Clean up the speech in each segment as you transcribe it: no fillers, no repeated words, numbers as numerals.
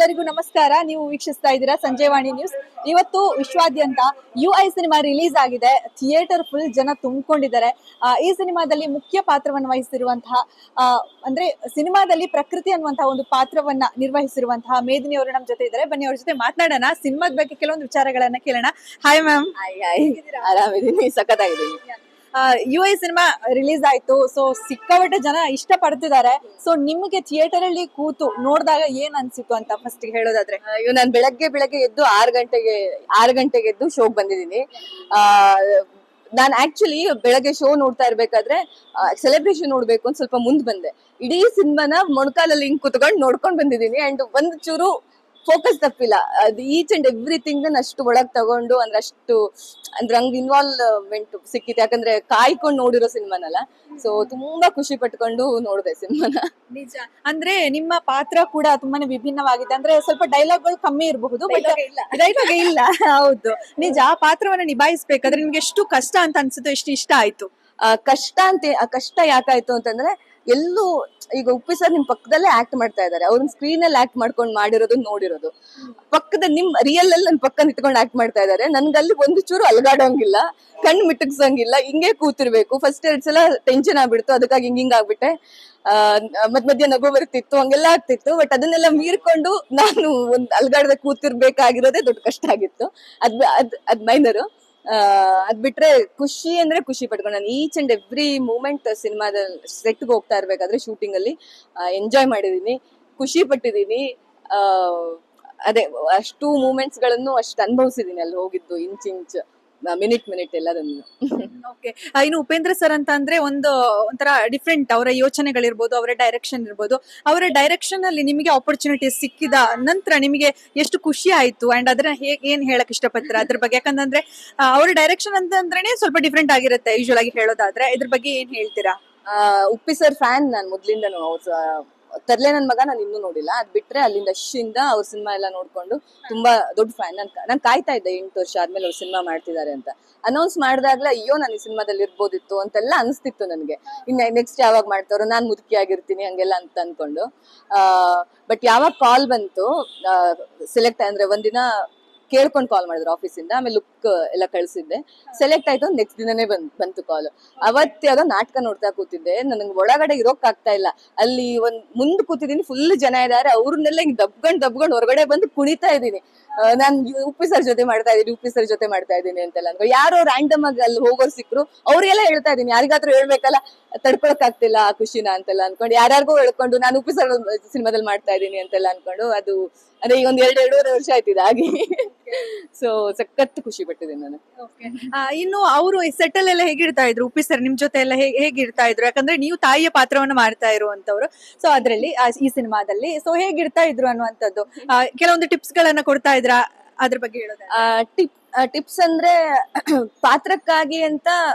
ಎಲ್ಲರಿಗೂ ನಮಸ್ಕಾರ. ನೀವು ವೀಕ್ಷಿಸ್ತಾ ಇದ್ದೀರಾ ಸಂಜಯವಾಣಿ ನ್ಯೂಸ್. ಇವತ್ತು ವಿಶ್ವಾದ್ಯಂತ UI ಸಿನಿಮಾ ರಿಲೀಸ್ ಆಗಿದೆ. ಥಿಯೇಟರ್ ಫುಲ್ ಜನ ತುಂಬಿಕೊಂಡಿದ್ದಾರೆ. ಈ ಸಿನಿಮಾದಲ್ಲಿ ಮುಖ್ಯ ಪಾತ್ರವನ್ನು ವಹಿಸಿರುವಂತಹ ಅಂದ್ರೆ ಸಿನಿಮಾದಲ್ಲಿ ಪ್ರಕೃತಿ ಅನ್ನುವಂತಹ ಒಂದು ಪಾತ್ರವನ್ನ ನಿರ್ವಹಿಸಿರುವಂತಹ ಮೇದಿನಿ ಅವರು ನಮ್ಮ ಜೊತೆ ಇದ್ದಾರೆ. ಬನ್ನಿ ಅವ್ರ ಜೊತೆ ಮಾತನಾಡೋಣ. ಸಿನಿಮಾದ ಬಗ್ಗೆ ಕೆಲವೊಂದು ವಿಚಾರಗಳನ್ನ ಕೇಳೋಣ. Hi ma'am. ಆರಾಮಿದ್ದೀನಿ, ಸಖತ್ತಾಗಿದ್ದೀನಿ. UI ಸಿನಿಮಾ ರಿಲೀಸ್ ಆಯ್ತು. ಸೊ ಸಿಕ್ಕಾಪಟ್ಟೆ ಜನ ಇಷ್ಟ ಪಡ್ತಿದ್ದಾರೆ. ಸೊ ನಿಮಗೆ ಥಿಯೇಟರ್ ಅಲ್ಲಿ ಕೂತು ನೋಡಿದಾಗ ಏನ್ ಅನ್ಸಿತ್ತು ಅಂತ ಫಸ್ಟ್ ಹೇಳೋದಾದ್ರೆ? ಇವ್ ನಾನು ಬೆಳಗ್ಗೆ ಎದ್ದು 6 ಗಂಟೆಗೆ ಎದ್ದು ಶೋಗ್ ಬಂದಿದ್ದೀನಿ. ನಾನು ಆಕ್ಚುಲಿ ಬೆಳಗ್ಗೆ ಶೋ ನೋಡ್ತಾ ಇರ್ಬೇಕಾದ್ರೆ ಸೆಲೆಬ್ರೇಷನ್ ನೋಡ್ಬೇಕು ಅಂತ ಸ್ವಲ್ಪ ಮುಂದ್ ಬಂದೆ. ಇಡೀ ಸಿನಿಮಾನ ಮೊಣಕಾಲಲ್ಲಿ ಹಿಂಗ್ ಕುತ್ಕೊಂಡು ನೋಡ್ಕೊಂಡ್ ಬಂದಿದ್ದೀನಿ. ಅಂಡ್ ಒಂದ್ ಚೂರು ಫೋಕಸ್ ತಪ್ಪಿಲ್ಲ. ಅದು ಈಚ್ ಅಂಡ್ ಎವ್ರಿಥಿಂಗ್ ನಾನು ಅಷ್ಟು ಒಳಗ್ ತಗೊಂಡು ಅಂದ್ರೆ ಹಂಗ್ ಇನ್ವಾಲ್ವ್ಮೆಂಟ್ ಸಿಕ್ಕಿತ್ತು. ಯಾಕಂದ್ರೆ ಕಾಯ್ಕೊಂಡು ನೋಡಿರೋ ಸಿನಿಮಾನಲ್ಲ. ಸೊ ತುಂಬಾ ಖುಷಿ ಪಟ್ಕೊಂಡು ನೋಡಿದೆ ಸಿನಿಮಾನ. ನಿಜ. ಅಂದ್ರೆ ನಿಮ್ಮ ಪಾತ್ರ ಕೂಡ ತುಂಬಾನೇ ವಿಭಿನ್ನವಾಗಿದೆ. ಅಂದ್ರೆ ಸ್ವಲ್ಪ ಡೈಲಾಗ್ಗಳು ಕಮ್ಮಿ ಇರಬಹುದು, ಬಟ್ ಡೈಲಾಗ್ ಇಲ್ಲ. ಹೌದು, ನಿಜ. ಪಾತ್ರವನ್ನ ನಿಭಾಯಿಸ್ಬೇಕಾದ್ರೆ ನಿಮ್ಗೆ ಎಷ್ಟು ಕಷ್ಟ ಅಂತ ಅನ್ಸುತ್ತೋ, ಎಷ್ಟು ಇಷ್ಟ ಆಯ್ತು? ಕಷ್ಟ ಯಾಕಾಯ್ತು ಅಂತಂದ್ರೆ, ಎಲ್ಲೂ ಈಗ ಉಪ್ಪಿ ಸರ್ ನಿಮ್ ಪಕ್ಕದಲ್ಲೇ ಆಕ್ಟ್ ಮಾಡ್ತಾ ಇದಾರೆ. ಅವ್ರನ್ನ ಸ್ಕ್ರೀನ್ ಅಲ್ಲಿ ಆಕ್ಟ್ ಮಾಡ್ಕೊಂಡು ಮಾಡಿರೋದು ನೋಡಿರೋದು. ಪಕ್ಕದ ನಿಮ್ ರಿಯಲ್ ಅಲ್ಲಿ ನನ್ ಪಕ್ಕ ನಿಂತ್ಕೊಂಡು ಆಕ್ಟ್ ಮಾಡ್ತಾ ಇದಾರೆ. ನನ್ಗಲ್ಲಿ ಒಂದು ಚೂರು ಅಲ್ಗಾಡೋಂಗಿಲ್ಲ, ಕಣ್ಣು ಮಿಟಕ್ಸಂಗಿಲ್ಲ, ಹಿಂಗೆ ಕೂತಿರ್ಬೇಕು. ಫಸ್ಟ್ 2 ಸಲ ಟೆನ್ಷನ್ ಆಗ್ಬಿಡ್ತು. ಅದಕ್ಕಾಗಿ ಹಿಂಗ್ ಆಗ್ಬಿಟ್ಟೆ. ಮಧ್ಯ ನಗು ಬರ್ತಿತ್ತು, ಹಂಗೆಲ್ಲ ಆಗ್ತಿತ್ತು. ಬಟ್ ಅದನ್ನೆಲ್ಲ ಮೀರ್ಕೊಂಡು ನಾನು ಒಂದ್ ಅಲ್ಗಾಡದೆ ಕೂತಿರ್ಬೇಕಾಗಿರೋದೇ ದೊಡ್ಡ ಕಷ್ಟ ಆಗಿತ್ತು. ಅದ್ ಮೈನರು. ಅದ್ ಬಿಟ್ರೆ ಖುಷಿ ಅಂದ್ರೆ ಖುಷಿ ಪಟ್ಕೊಂಡು ನಾನು ಈಚ್ ಅಂಡ್ ಎವ್ರಿ ಮೂಮೆಂಟ್ ಸಿನಿಮಾದ ಸೆಟ್ಗೆ ಹೋಗ್ತಾ ಇರ್ಬೇಕಾದ್ರೆ ಶೂಟಿಂಗ್ ಅಲ್ಲಿ ಎಂಜಾಯ್ ಮಾಡಿದೀನಿ, ಖುಷಿ ಪಟ್ಟಿದೀನಿ. ಅದೇ ಅಷ್ಟು ಮೂಮೆಂಟ್ಸ್ ಗಳನ್ನು ಅಷ್ಟು ಅನುಭವಿಸಿದೀನಿ ಅಲ್ಲಿ ಹೋಗಿದ್ದು, ಇಂಚ್ ಮಿನಿಟ್ ಎಲ್ಲದನ್ನು. ಓಕೆ. ಇನ್ನು ಉಪೇಂದ್ರ ಸರ್ ಅಂತ ಅಂದ್ರೆ ಒಂಥರ ಡಿಫ್ರೆಂಟ್. ಅವರ ಯೋಚನೆಗಳಿರ್ಬೋದು, ಅವರ ಡೈರೆಕ್ಷನ್ ಇರ್ಬೋದು. ಅವರ ಡೈರೆಕ್ಷನ್ ಅಲ್ಲಿ ನಿಮಗೆ ಆಪರ್ಚುನಿಟಿ ಸಿಕ್ಕಿದ ನಂತರ ನಿಮಗೆ ಎಷ್ಟು ಖುಷಿ ಆಯ್ತು? ಅಂಡ್ ಅದನ್ನ ಏನ್ ಹೇಳಕ್ ಇಷ್ಟಪಡ್ತೀರಾ ಅದ್ರ ಬಗ್ಗೆ? ಯಾಕಂದ್ರೆ ಅವರ ಡೈರೆಕ್ಷನ್ ಅಂತಂದ್ರೇನೆ ಸ್ವಲ್ಪ ಡಿಫ್ರೆಂಟ್ ಆಗಿರುತ್ತೆ ಯೂಶುವಲ್ ಆಗಿ ಹೇಳೋದಾದ್ರೆ. ಇದ್ರ ಬಗ್ಗೆ ಏನ್ ಹೇಳ್ತೀರಾ? ಉಪ್ಪಿ ಸರ್ ಫ್ಯಾನ್ ನಾನು ಮೊದ್ಲಿಂದನು. ತರ್ಲೆ ನನ್ ಮಗ ನಾನು ಇನ್ನೂ ನೋಡಿಲ್ಲ. ಅದ್ ಬಿಟ್ರೆ ಅಲ್ಲಿಂದ ಅವ್ರ ಸಿನಿಮಾ ಎಲ್ಲ ನೋಡ್ಕೊಂಡು ತುಂಬಾ ದೊಡ್ಡ ಫ್ಯಾನ್. ನಾನ್ ಕಾಯ್ತಾ ಇದ್ದೆ 8 ವರ್ಷ ಆದ್ಮೇಲೆ ಅವ್ರು ಸಿನಿಮಾ ಮಾಡ್ತಿದ್ದಾರೆ ಅಂತ. ಅನೌನ್ಸ್ ಮಾಡಿದಾಗ್ಲೇ ಅಯ್ಯೋ ನಾನು ಈ ಸಿನಿಮಾದಲ್ಲಿ ಇರ್ಬೋದಿತ್ತು ಅಂತೆಲ್ಲ ಅನಿಸ್ತಿತ್ತು ನನಗೆ. ಇನ್ನ ನೆಕ್ಸ್ಟ್ ಯಾವಾಗ ಮಾಡ್ತಾರೋ, ನಾನ್ ಮುದುಕಿ ಆಗಿರ್ತೀನಿ ಹಂಗೆಲ್ಲ ಅಂತ ಅನ್ಕೊಂಡು. ಬಟ್ ಯಾವಾಗ ಕಾಲ್ ಬಂತು ಸೆಲೆಕ್ಟ್ ಅಂದ್ರೆ, ಒಂದಿನ ಕೇಳ್ಕೊಂಡು ಕಾಲ್ ಮಾಡಿದ್ರು ಆಫೀಸಿಂದ. ಆಮೇಲೆ ಲುಕ್ ಎಲ್ಲ ಕಳ್ಸಿದ್ದೆ, ಸೆಲೆಕ್ಟ್ ಆಯ್ತು. ನೆಕ್ಸ್ಟ್ ದಿನನೇ ಬಂತು ಕಾಲ್. ಅವತ್ತು ಯಾವ್ದೋ ನಾಟಕ ನೋಡ್ತಾ ಕೂತಿದ್ದೆ. ನನಗೆ ಒಳಗಡೆ ಇರೋಕ್ ಆಗ್ತಾ ಇಲ್ಲ. ಅಲ್ಲಿ ಮುಂದ್ ಕೂತಿದ್ದೀನಿ, ಫುಲ್ ಜನ ಇದಾರೆ. ಅವ್ರನ್ನೆಲ್ಲ ಹಿಂಗ್ ದಬ್ಕೊಂಡ್ ಹೊರಗಡೆ ಬಂದು ಕುಣಿತಾ ಇದ್ದೀನಿ. ನಾನ್ ಉಪ್ಪಿ ಸರ್ ಜೊತೆ ಮಾಡ್ತಾ ಇದೀನಿ ಅಂತೆಲ್ಲ ಅನ್ಕೊ. ಯಾರೋ ರ್ಯಾಂಡಮ್ ಆಗಿ ಅಲ್ಲಿ ಹೋಗೋರು ಸಿಕ್ರು, ಅವ್ರಿಗೆಲ್ಲ ಹೇಳ್ತಾ ಇದೀನಿ. ಯಾರಿಗಾದ್ರೂ ಹೇಳ್ಬೇಕಲ್ಲ, ತಡ್ಕೊಳಕ್ ಆಗ್ತಿಲ್ಲ ಆ ಖುಷಿನ ಅಂತೆಲ್ಲ ಅನ್ಕೊಂಡು ಯಾರ್ಯಾರಿಗೂ ಹೇಳ್ಕೊಂಡು ನಾನು ಉಪ್ಪಿ ಸರ್ ಸಿನಿಮಾದಲ್ಲಿ ಮಾಡ್ತಾ ಇದೀನಿ ಅಂತೆಲ್ಲ ಅನ್ಕೊಂಡು. ಅದು ಅದೇ ಈಗ 2.5 ವರ್ಷ ಆಯ್ತಿದೆ ಹಾಗೆ. ಸೊ ಸಖತ್ ಖುಷಿ ಪಟ್ಟಿದ್ದೀನಿ ನಾನು. ಇನ್ನು ಅವರು ಸೆಟಲ್ ಎಲ್ಲ ಹೇಗಿರ್ತಾ ಇದ್ರು? ಉಪ್ಪಿ ಸರ್ ನಿಮ್ ಜೊತೆ ಎಲ್ಲ ಹೇಗಿರ್ತಾ ಇದ್ರು? ಯಾಕಂದ್ರೆ ನೀವು ತಾಯಿಯ ಪಾತ್ರವನ್ನ ಮಾಡ್ತಾ ಇರುವಂತವ್ರು. ಸೊ ಅದ್ರಲ್ಲಿ ಈ ಸಿನಿಮಾದಲ್ಲಿ ಸೊ ಹೇಗಿರ್ತಾ ಇದ್ರು ಅನ್ನುವಂಥದ್ದು ಕೆಲವೊಂದು ಟಿಪ್ಸ್ ಗಳನ್ನ ಕೊಡ್ತಾ ಇದ್ರ, ಅದ್ರ ಬಗ್ಗೆ ಹೇಳೋದು? ಟಿಪ್ಸ್ ಅಂದ್ರೆ ಪಾತ್ರಕ್ಕಾಗಿ ಅಂತ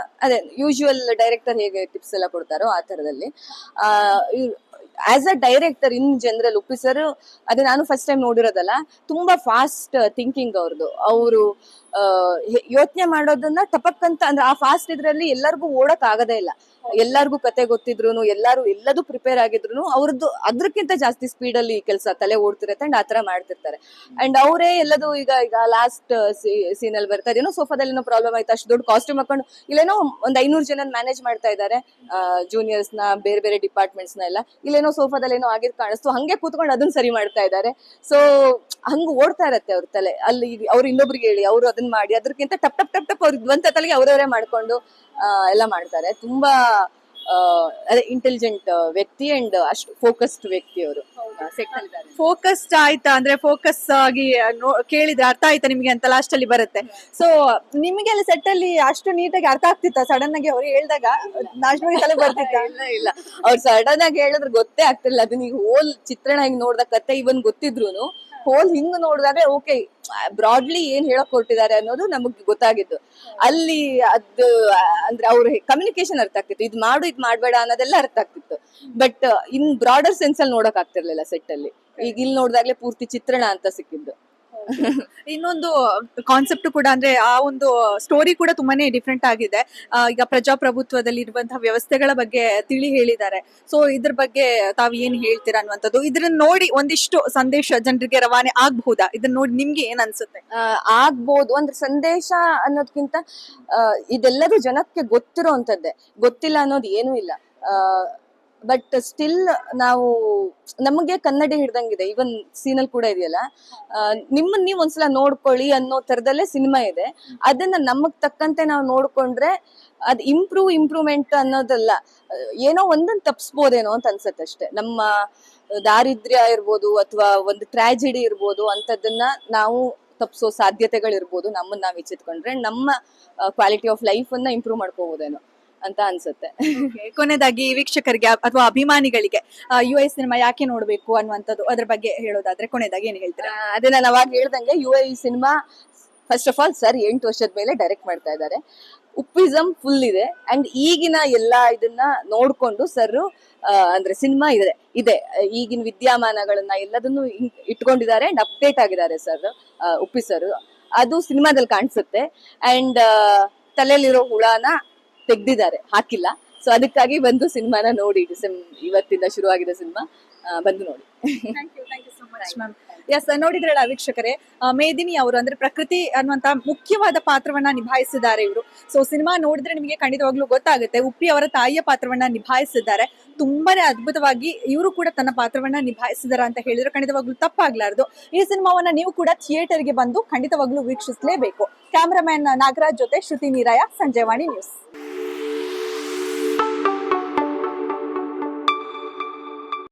ಅದೇ ಯೂಶುವಲ್ ಡೈರೆಕ್ಟರ್ ಹೇಗೆ ಟಿಪ್ಸ್ ಎಲ್ಲ ಕೊಡ್ತಾರೋ ಆ ತರದಲ್ಲಿ. As a director in general Uppi sir, ಅದೇ ನಾನು ಫಸ್ಟ್ ಟೈಮ್ ನೋಡಿರೋದಲ್ಲ, ತುಂಬಾ ಫಾಸ್ಟ್ ಥಿಂಕಿಂಗ್ ಅವ್ರದ್ದು. ಅವರು ಯೋಚನೆ ಮಾಡೋದನ್ನ ಟಪಕ್ ಅಂತ ಅಂದ್ರೆ ಆ ಫಾಸ್ಟ್ ಇದ್ರಲ್ಲಿ ಎಲ್ಲರಿಗೂ ಓಡಕ್ ಆಗದೇ ಇಲ್ಲ. ಎಲ್ಲರಿಗೂ ಕತೆ ಗೊತ್ತಿದ್ರು, ಎಲ್ಲದೂ ಪ್ರಿಪೇರ್ ಆಗಿದ್ರು ಅವ್ರದ್ದು ಅದ್ರಕ್ಕಿಂತ ಜಾಸ್ತಿ ಸ್ಪೀಡ್ ಅಲ್ಲಿ ಕೆಲಸ ತಲೆ ಓಡ್ತಿರತ್ತೆ. ಅಂಡ್ ಆತರ ಮಾಡ್ತಿರ್ತಾರೆ. ಅಂಡ್ ಅವರೇ ಎಲ್ಲದು ಈಗ ಲಾಸ್ಟ್ ಸೀನ್ ಅಲ್ಲಿ ಬರ್ತಾರೆ, ಏನೋ ಸೋಫಾದಲ್ಲಿ ಏನೋ ಪ್ರಾಬ್ಲಮ್ ಆಯ್ತು, ಅಷ್ಟು ದೊಡ್ಡ ಕಾಸ್ಟ್ಯೂಮ್ ಹಾಕೊಂಡು ಇಲ್ಲೇನೋ ಒಂದ್ 500 ಜನ ಮ್ಯಾನೇಜ್ ಮಾಡ್ತಾ ಇದ್ದಾರೆ, ಜೂನಿಯರ್ಸ್ ನ, ಬೇರೆ ಡಿಪಾರ್ಟ್ಮೆಂಟ್ಸ್ ನ ಎಲ್ಲ. ಇಲ್ಲೇನೋ ಸೋಫಾದಲ್ಲಿ ಏನೋ ಆಗಿದ್ ಕಾಣಿಸ್ತು, ಹಂಗೆ ಕೂತ್ಕೊಂಡು ಅದನ್ನ ಸರಿ ಮಾಡ್ತಾ ಇದ್ದಾರೆ. ಸೊ ಹಂಗ ಓಡ್ತಾ ಇರತ್ತೆ ಅವ್ರ ತಲೆ. ಅಲ್ಲಿ ಅವ್ರು ಇನ್ನೊಬ್ರಿಗೆ ಹೇಳಿ, ಅವ್ರು ಅದನ್ನ ಮಾಡಿ, ಅದಕ್ಕಿಂತ ಟಪ್ ಅವ್ರಿಗೆ ಒಂದ್ ತಲೆಗೆ ಅವ್ರವರೇ ಮಾಡ್ಕೊಂಡು ಎಲ್ಲ ಮಾಡ್ತಾರೆ. ತುಂಬಾ ಅದೇ ಇಂಟೆಲಿಜೆಂಟ್ ವ್ಯಕ್ತಿ ಅಂಡ್ ಅಷ್ಟು ಫೋಕಸ್ಡ್ ವ್ಯಕ್ತಿ ಅವರು. ಫೋಕಸ್ಡ್ ಆಯ್ತಾ? ಅಂದ್ರೆ ಫೋಕಸ್ ಆಗಿ ಕೇಳಿದ್ರೆ ಅರ್ಥ ಆಯ್ತಾ ನಿಮ್ಗೆ ಅಂತ ಲಾಸ್ಟ್ ಅಲ್ಲಿ ಬರುತ್ತೆ. ಸೊ ನಿಮಗೆ ಅಲ್ಲಿ ಸೆಟ್ ಅಲ್ಲಿ ಅಷ್ಟು ನೀಟಾಗಿ ಅರ್ಥ ಆಗ್ತಿತ್ತ? ಸಡನ್ ಆಗಿ ಅವ್ರು ಹೇಳಿದಾಗ ತಲೆ ಬರ್ತಿತ್ತ? ಇಲ್ಲ, ಅವ್ರು ಸಡನ್ ಆಗಿ ಹೇಳಿದ್ರೆ ಗೊತ್ತೇ ಆಗ್ತಿಲ್ಲ. ಅದನ್ನ ಈಗ ಹೋಲ್ ಚಿತ್ರಣ ಹಿಂಗ್ ನೋಡ್ದಾಗ ಕತೆ ಇವನ್ ಗೊತ್ತಿದ್ರು ಹೋಲ್ ಹಿಂಗ್ ನೋಡಿದಾಗ ಓಕೆ ಬ್ರಾಡ್ಲಿ ಏನ್ ಹೇಳಕ್ ಹೊರಟಿದ್ದಾರೆ ಅನ್ನೋದು ನಮಗ್ ಗೊತ್ತಾಗಿದ್ದು. ಅಲ್ಲಿ ಅದು ಅಂದ್ರೆ ಅವ್ರ ಕಮ್ಯುನಿಕೇಶನ್ ಅರ್ಥ ಆಗ್ತಿತ್ತು. ಇದ್ ಮಾಡ್ಬೇಡ ಅನ್ನೋದೆಲ್ಲ ಅರ್ಥ ಆಗ್ತಿತ್ತು. ಬಟ್ ಇನ್ ಬ್ರಾಡರ್ ಸೆನ್ಸ್ ಅಲ್ಲಿ ನೋಡಕ್ ಆಗ್ತಿರ್ಲಿಲ್ಲ ಸೆಟ್ ಅಲ್ಲಿ. ಈಗ ಇಲ್ಲಿ ನೋಡಿದಾಗ್ಲೇ ಪೂರ್ತಿ ಚಿತ್ರಣ ಅಂತ ಸಿಕ್ಕಿದ್ದು. ಇನ್ನೊಂದು ಕಾನ್ಸೆಪ್ಟ್ ಕೂಡ ಅಂದ್ರೆ ಆ ಒಂದು ಸ್ಟೋರಿ ಕೂಡ ತುಂಬಾನೇ ಡಿಫ್ರೆಂಟ್ ಆಗಿದೆ. ಈಗ ಪ್ರಜಾಪ್ರಭುತ್ವದಲ್ಲಿ ಇರುವಂತಹ ವ್ಯವಸ್ಥೆಗಳ ಬಗ್ಗೆ ತಿಳಿ ಹೇಳಿದ್ದಾರೆ. ಸೊ ಇದ್ರ ಬಗ್ಗೆ ತಾವು ಏನ್ ಹೇಳ್ತೀರಾ ಅನ್ನುವಂಥದ್ದು, ಇದನ್ನ ನೋಡಿ ಒಂದಿಷ್ಟು ಸಂದೇಶ ಜನರಿಗೆ ರವಾನೆ ಆಗ್ಬಹುದಾ? ಇದನ್ನ ನೋಡಿ ನಿಮ್ಗೆ ಏನ್ ಅನ್ಸುತ್ತೆ? ಆಗ್ಬೋದು. ಅಂದ್ರೆ ಸಂದೇಶ ಅನ್ನೋದ್ಕಿಂತ ಇದೆಲ್ಲದೂ ಜನಕ್ಕೆ ಗೊತ್ತಿರೋಂಥದ್ದೇ, ಗೊತ್ತಿಲ್ಲ ಅನ್ನೋದು ಏನೂ ಇಲ್ಲ. ಬಟ್ ಸ್ಟಿಲ್ ನಾವು ನಮಗೆ ಕನ್ನಡಿ ಹಿಡ್ದಂಗಿದೆ. ಇವನ್ ಸೀನಲ್ಲಿ ಕೂಡ ಇದೆಯಲ್ಲ, ನಿಮ್ಮನ್ನ ನೀವು ಒಂದ್ಸಲ ನೋಡ್ಕೊಳ್ಳಿ ಅನ್ನೋ ತರದಲ್ಲೇ ಸಿನಿಮಾ ಇದೆ. ಅದನ್ನ ನಮಗ್ ತಕ್ಕಂತೆ ನಾವು ನೋಡ್ಕೊಂಡ್ರೆ ಅದ್ ಇಂಪ್ರೂವ್ಮೆಂಟ್ ಅನ್ನೋದಲ್ಲ, ಏನೋ ಒಂದನ್ನ ತಪ್ಸ್ಬೋದೇನೋ ಅಂತ ಅನ್ಸತ್ತೆ ಅಷ್ಟೇ. ನಮ್ಮ ದಾರಿದ್ರ್ಯ ಇರ್ಬೋದು ಅಥವಾ ಒಂದು ಟ್ರಾಜಿಡಿ ಇರ್ಬೋದು, ಅಂತದನ್ನ ನಾವು ತಪ್ಸೋ ಸಾಧ್ಯತೆಗಳಿರ್ಬೋದು. ನಮ್ಮನ್ನ ನಾವ್ ಎಚ್ಚೆತ್ಕೊಂಡ್ರೆ ನಮ್ಮ ಕ್ವಾಲಿಟಿ ಆಫ್ ಲೈಫ್ ಅನ್ನ ಇಂಪ್ರೂವ್ ಮಾಡ್ಕೋಬಹುದೇನೋ ಅಂತ ಅನ್ಸುತ್ತೆ. ಕೊನೆಯದಾಗಿ ವೀಕ್ಷಕರಿಗೆ ಅಥವಾ ಅಭಿಮಾನಿಗಳಿಗೆ UI ಸಿನಿಮಾ ಯಾಕೆ ನೋಡ್ಬೇಕು ಅನ್ನುವಂಥದ್ದು, ಅದ್ರ ಬಗ್ಗೆ ಹೇಳೋದಾದ್ರೆ ಕೊನೆಯದಾಗಿ ಏನ್ ಹೇಳ್ತೀರಾ? ಅದೇ ನಾನು ಅವಾಗ ಹೇಳ್ದಂಗೆ UI cinema first of all sir 8 ವರ್ಷದ ಮೇಲೆ ಡೈರೆಕ್ಟ್ ಮಾಡ್ತಾ ಇದ್ದಾರೆ. ಉಪ್ಪಿಸಮ್ ಫುಲ್ ಇದೆ. ಅಂಡ್ ಈಗಿನ ಎಲ್ಲಾ ಇದನ್ನ ನೋಡ್ಕೊಂಡು ಸರ್ ಅಂದ್ರೆ ಸಿನಿಮಾ ಇದೆ ಈಗಿನ ವಿದ್ಯಮಾನಗಳನ್ನ ಎಲ್ಲದನ್ನು ಇಟ್ಕೊಂಡಿದ್ದಾರೆ ಅಂಡ್ ಅಪ್ಡೇಟ್ ಆಗಿದ್ದಾರೆ ಸರ್. ಉಪ್ಪಿ ಸರ್ ಅದು ಸಿನಿಮಾದಲ್ಲಿ ಕಾಣಿಸುತ್ತೆ. ಅಂಡ್ ತಲೆಯಲ್ಲಿರೋ ಹುಳನ ತೆಗ್ದಿದ್ದಾರೆ, ಹಾಕಿಲ್ಲ. ಸೊ ಅದಕ್ಕಾಗಿ ಬಂದು ಸಿನಿಮಾನ ನೋಡಿ, ಇವತ್ತಿಂದ ಶುರುವಾಗಿದೆ ಸಿನಿಮಾ, ಬಂದು ನೋಡಿ. ಎಸ್, ನೋಡಿದ್ರಲ್ಲ ವೀಕ್ಷಕರೇ, ಮೇದಿನಿ ಅವರು ಅಂದ್ರೆ ಪ್ರಕೃತಿ ಅನ್ನುವಂತ ಮುಖ್ಯವಾದ ಪಾತ್ರವನ್ನ ನಿಭಾಯಿಸಿದ್ದಾರೆ ಇವರು. ಸೊ ಸಿನಿಮಾ ನೋಡಿದ್ರೆ ನಿಮಗೆ ಖಂಡಿತವಾಗ್ಲೂ ಗೊತ್ತಾಗುತ್ತೆ. ಉಪ್ಪಿ ಅವರ ತಾಯಿಯ ಪಾತ್ರವನ್ನ ನಿಭಾಯಿಸಿದ್ದಾರೆ. ತುಂಬಾನೇ ಅದ್ಭುತವಾಗಿ ಇವರು ಕೂಡ ತನ್ನ ಪಾತ್ರವನ್ನ ನಿಭಾಯಿಸಿದಾರ ಅಂತ ಹೇಳಿದ್ರೆ ಖಂಡಿತವಾಗ್ಲೂ ತಪ್ಪಾಗ್ಲಾರ್ದು. ಈ ಸಿನಿಮಾವನ್ನ ನೀವು ಕೂಡ ಥಿಯೇಟರ್ಗೆ ಬಂದು ಖಂಡಿತವಾಗ್ಲೂ ವೀಕ್ಷಿಸಲೇಬೇಕು. ಕ್ಯಾಮರಾಮನ್ ನಾಗರಾಜ್ ಜೊತೆ ಶ್ರುತಿ ನೀರಾಯ, ಸಂಜಯವಾಣಿ ನ್ಯೂಸ್.